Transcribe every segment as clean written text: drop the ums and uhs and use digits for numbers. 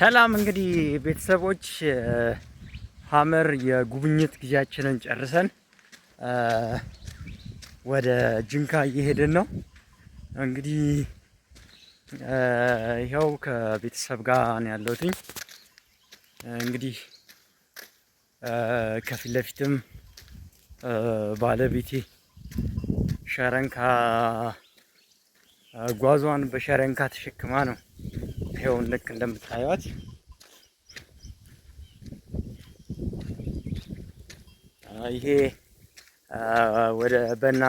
ሰላም እንግዲህ ቤተሰቦች ሀመር የጉብኝት ጊዜያችንን ጨርሰን ወደ ጅንካ እየሄድን ነው። እንግዲህ ይኸው ከቤተሰብ ጋር ነው ያለሁት። እንግዲህ ከፊት ለፊትም ባለቤቴ ሸረንካ ጓዟን በሸረንካ ተሸክማ ነው። ይኸው ልክ እንደምታዩት ይሄ ወደ በና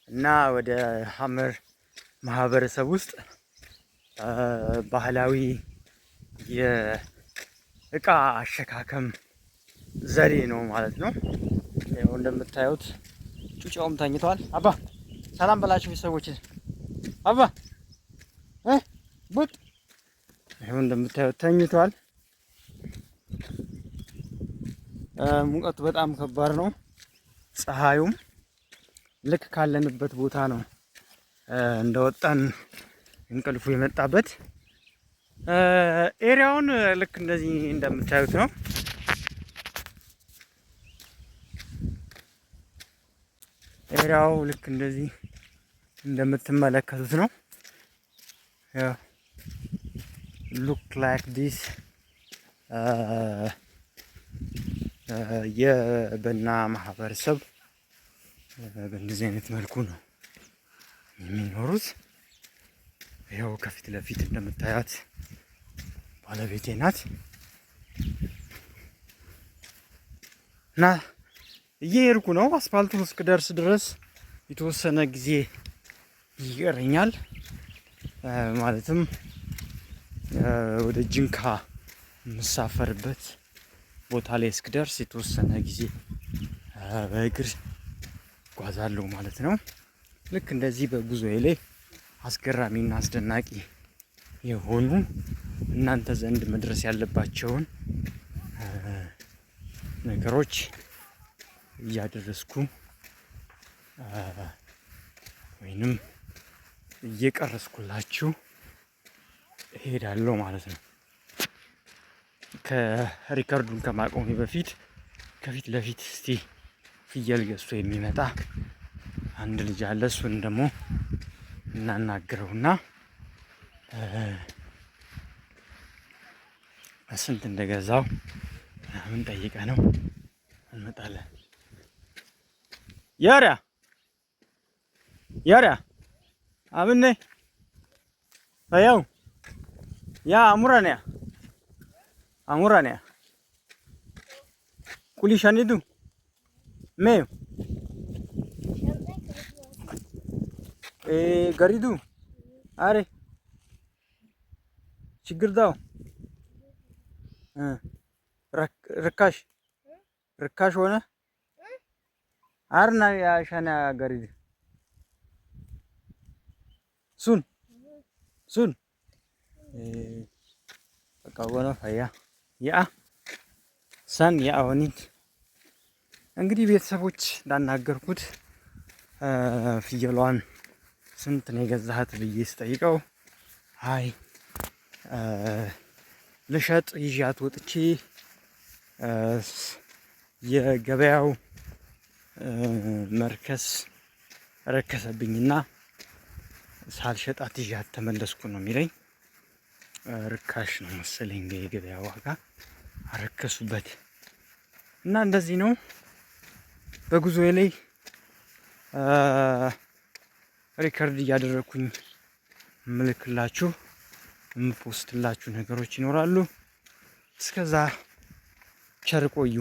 እና ወደ ሀመር ማህበረሰብ ውስጥ ባህላዊ የእቃ አሸካከም ዘዴ ነው ማለት ነው። ይኸው እንደምታዩት ጩጫውም ተኝቷል። አባ ሰላም በላችሁ ቤተሰቦች። አባ ቡጥ ይኸው እንደምታዩት ተኝቷል። ሙቀቱ በጣም ከባድ ነው። ፀሐዩም ልክ ካለንበት ቦታ ነው እንደወጣን እንቅልፉ የመጣበት። ኤሪያውን ልክ እንደዚህ እንደምታዩት ነው። ኤሪያው ልክ እንደዚህ እንደምትመለከቱት ነው። ሉክ ላይክ ዲስ የበና ማህበረሰብ በእንደዚህ አይነት መልኩ ነው የሚኖሩት። ይኸው ከፊት ለፊት እንደምታያት ባለቤቴ ናት እና እየሄድኩ ነው። አስፋልቱን እስክደርስ ድረስ የተወሰነ ጊዜ ይቀረኛል። ማለትም ወደ ጅንካ የምሳፈርበት ቦታ ላይ እስክደርስ የተወሰነ ጊዜ በእግር ጓዛለሁ ማለት ነው። ልክ እንደዚህ በጉዞዬ ላይ አስገራሚና አስደናቂ የሆኑ እናንተ ዘንድ መድረስ ያለባቸውን ነገሮች እያደረስኩ ወይንም እየቀረስኩላችሁ እሄዳለሁ ማለት ነው። ከሪከርዱን ከማቆሜ በፊት ከፊት ለፊት እስቲ ፍየል ገዝቶ የሚመጣ አንድ ልጅ አለ። እሱን ደግሞ እናናግረውና ስንት እንደገዛው ምን ጠይቀ ነው እንመጣለን። ያሪያ አብኔ አያው ያ አሙራንያ ኩሊሻኒዱ ሜው ገሪዱ አሬ ችግር ዳው ርካሽ ሆነ አርና ያሻና ገሪድ ሱን በቃ ወና ፈያ ያ ሰን ያውኒት እንግዲህ ቤተሰቦች እንዳናገርኩት ፍየሏን ስንት ነው የገዛሃት ብዬ ስጠይቀው አይ ልሸጥ ይዣት ወጥቼ የገበያው መርከስ ረከሰብኝና ሳልሸጣት ይዣት ተመለስኩ ነው የሚለኝ። ርካሽ ነው መሰለኝ የገበያ ዋጋ አረከሱበት እና እንደዚህ ነው በጉዞዬ ላይ ሪከርድ እያደረኩኝ ምልክላችሁ የምፖስትላችሁ ነገሮች ይኖራሉ። እስከዛ ቸር ቆዩ።